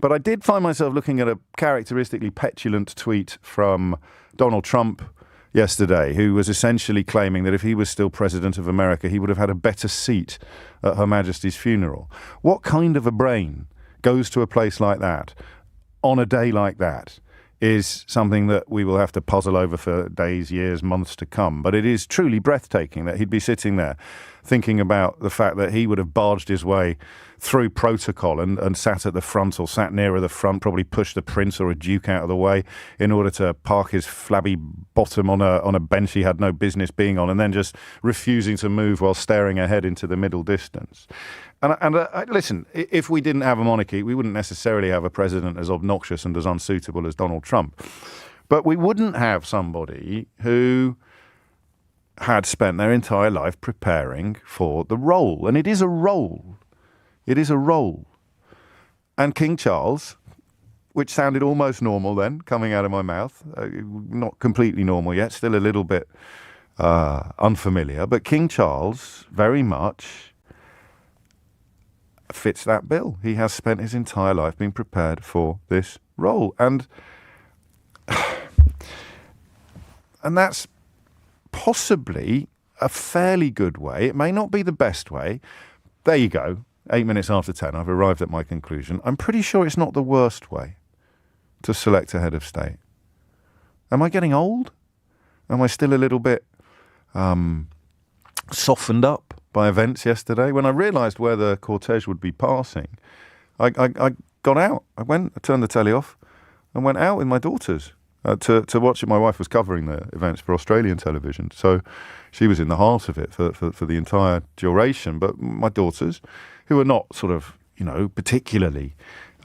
But I did find myself looking at a characteristically petulant tweet from Donald Trump yesterday, who was essentially claiming that if he was still president of America, he would have had a better seat at Her Majesty's funeral. What kind of a brain goes to a place like that on a day like that is something that we will have to puzzle over for days, years, months to come. But it is truly breathtaking that he'd be sitting there thinking about the fact that he would have barged his way through protocol and sat at the front or sat nearer the front, probably pushed a prince or a duke out of the way in order to park his flabby bottom on a bench he had no business being on, and then just refusing to move while staring ahead into the middle distance. And listen, if we didn't have a monarchy, we wouldn't necessarily have a president as obnoxious and as unsuitable as Donald Trump. But we wouldn't have somebody who had spent their entire life preparing for the role. And it is a role. It is a role. And King Charles, which sounded almost normal then, coming out of my mouth, not completely normal yet, still a little bit unfamiliar, but King Charles very much fits that bill. He has spent his entire life being prepared for this role. And that's possibly a fairly good way. It may not be the best way. There you go. 8 minutes after 10, I've arrived at my conclusion. I'm pretty sure it's not the worst way to select a head of state. Am I getting old? Am I still a little bit softened up by events yesterday? When I realised where the cortege would be passing, I got out. I turned the telly off and went out with my daughters to watch it. My wife was covering the events for Australian television, so she was in the heart of it for the entire duration. But my daughters, who are not sort of, particularly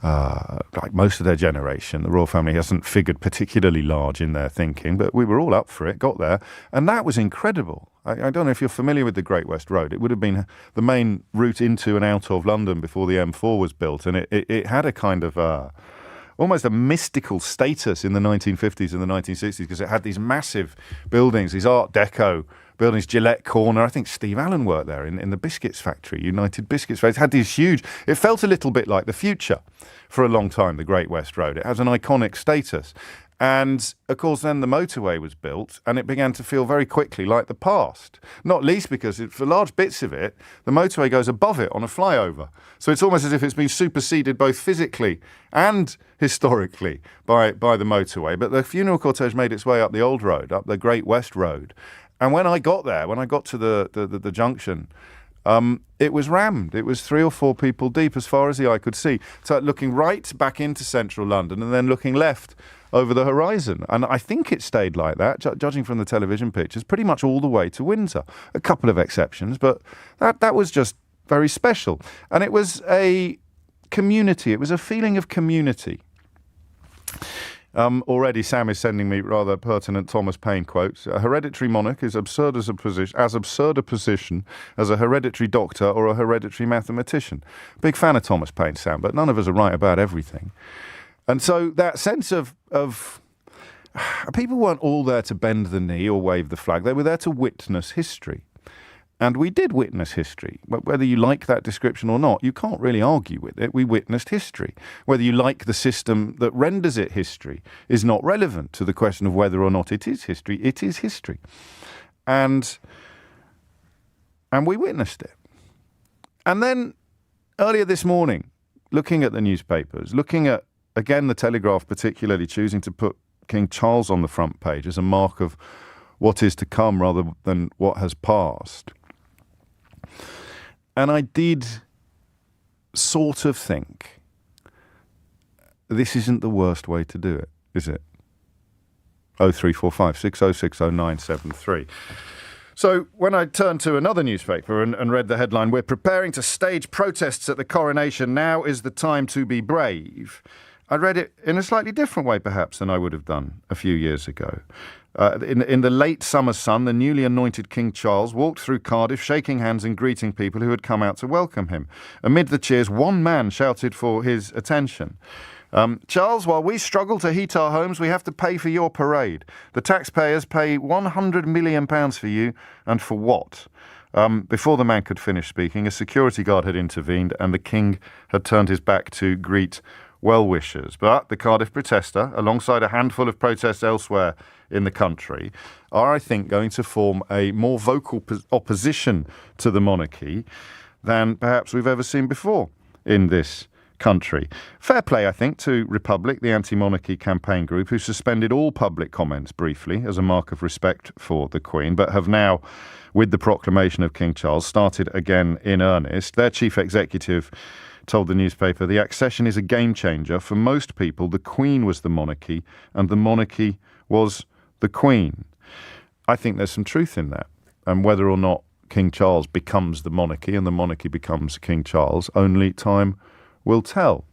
like most of their generation, the royal family hasn't figured particularly large in their thinking, but we were all up for it, got there, and that was incredible. I don't know if you're familiar with the Great West Road. It would have been the main route into and out of London before the M4 was built, and it had a kind of almost a mystical status in the 1950s and the 1960s because it had these massive buildings, these Art Deco buildings, Gillette Corner. I think Steve Allen worked there in the biscuits factory, United Biscuits Factory. It had these huge, it felt a little bit like the future for a long time, the Great West Road. It has an iconic status. And, of course, then the motorway was built and it began to feel very quickly like the past, not least because for large bits of it, the motorway goes above it on a flyover. So it's almost as if it's been superseded both physically and historically by the motorway. But the funeral cortege made its way up the old road, up the Great West Road. And when I got there, when I got to the junction, it was rammed. It was 3 or 4 people deep as far as the eye could see. So looking right back into central London and then looking left over the horizon. And I think it stayed like that, judging from the television pictures, pretty much all the way to Windsor. A couple of exceptions, but that was just very special. And it was a community. It was a feeling of community. Already Sam is sending me rather pertinent Thomas Paine quotes. A hereditary monarch is as absurd a position as a hereditary doctor or a hereditary mathematician. Big fan of Thomas Paine, Sam, but none of us are right about everything. And so that sense of people weren't all there to bend the knee or wave the flag. They were there to witness history. And we did witness history. Whether you like that description or not, you can't really argue with it. We witnessed history. Whether you like the system that renders it history is not relevant to the question of whether or not it is history. It is history. And we witnessed it. And then earlier this morning, looking at the newspapers, looking at, again, the Telegraph particularly choosing to put King Charles on the front page as a mark of what is to come rather than what has passed. And I did sort of think, this isn't the worst way to do it, is it? 0345 6060 973. So when I turned to another newspaper and read the headline, "We're preparing to stage protests at the coronation. Now is the time to be brave," I read it in a slightly different way, perhaps, than I would have done a few years ago. In the late summer sun, the newly anointed King Charles walked through Cardiff, shaking hands and greeting people who had come out to welcome him. Amid the cheers, one man shouted for his attention. "Charles, while we struggle to heat our homes, we have to pay for your parade. The taxpayers pay £100 million for you, and for what?" Before the man could finish speaking, a security guard had intervened and the king had turned his back to greet well-wishers. But the Cardiff Protester, alongside a handful of protests elsewhere in the country, are, I think, going to form a more vocal opposition to the monarchy than perhaps we've ever seen before in this country. Fair play, I think, to Republic, the anti-monarchy campaign group, who suspended all public comments briefly as a mark of respect for the Queen, but have now, with the proclamation of King Charles, started again in earnest. Their chief executive told the newspaper, "The accession is a game changer. For most people, the Queen was the monarchy and the monarchy was the Queen." I think there's some truth in that. And whether or not King Charles becomes the monarchy and the monarchy becomes King Charles, only time will tell.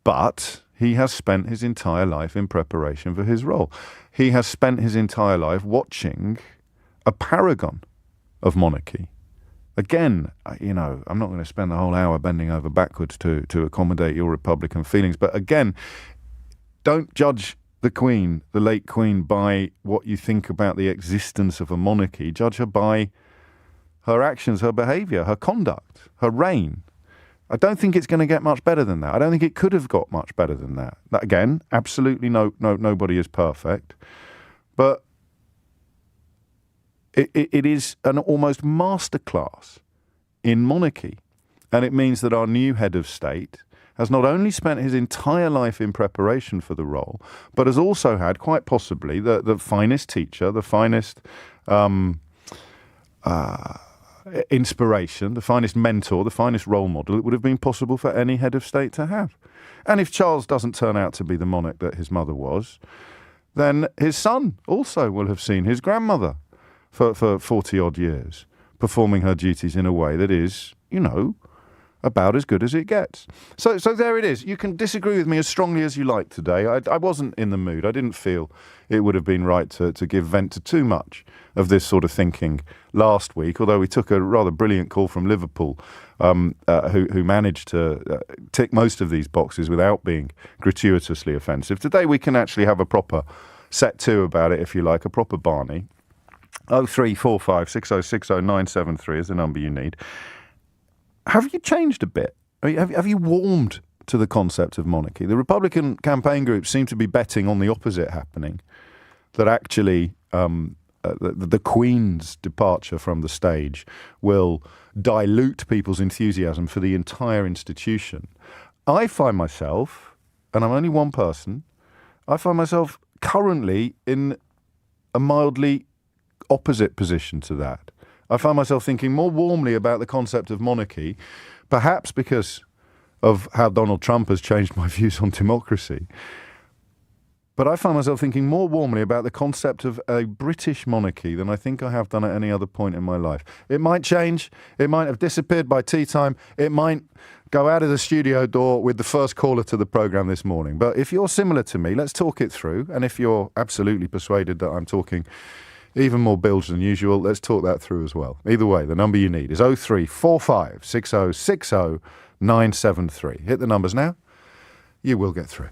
But he has spent his entire life in preparation for his role. He has spent his entire life watching a paragon of monarchy. Again, I'm not going to spend the whole hour bending over backwards to accommodate your Republican feelings. But again, don't judge the Queen, the late Queen, by what you think about the existence of a monarchy. Judge her by her actions, her behaviour, her conduct, her reign. I don't think it's going to get much better than that. I don't think it could have got much better than that. Again, absolutely nobody is perfect. But it is an almost masterclass in monarchy. And it means that our new head of state has not only spent his entire life in preparation for the role, but has also had, quite possibly, the finest teacher, the finest inspiration, the finest mentor, the finest role model it would have been possible for any head of state to have. And if Charles doesn't turn out to be the monarch that his mother was, then his son also will have seen his grandmother for 40-odd years performing her duties in a way that is, about as good as it gets. So there it is. You can disagree with me as strongly as you like today. I wasn't in the mood. I didn't feel it would have been right to give vent to too much of this sort of thinking last week, although we took a rather brilliant call from Liverpool, who managed to tick most of these boxes without being gratuitously offensive. Today we can actually have a proper set to about it, if you like, a proper Barney. 0345 6060 973 is the number you need. Have you changed a bit? Have you warmed to the concept of monarchy? The Republican campaign groups seem to be betting on the opposite happening, that actually the Queen's departure from the stage will dilute people's enthusiasm for the entire institution. I find myself, and I'm only one person, I find myself currently in a mildly opposite position to that. I find myself thinking more warmly about the concept of monarchy, perhaps because of how Donald Trump has changed my views on democracy. But I find myself thinking more warmly about the concept of a British monarchy than I think I have done at any other point in my life. It might change. It might have disappeared by tea time. It might go out of the studio door with the first caller to the programme this morning. But if you're similar to me, let's talk it through. And if you're absolutely persuaded that I'm talking even more bilge than usual, let's talk that through as well. Either way, the number you need is 0345 6060 973. Hit the numbers now. You will get through.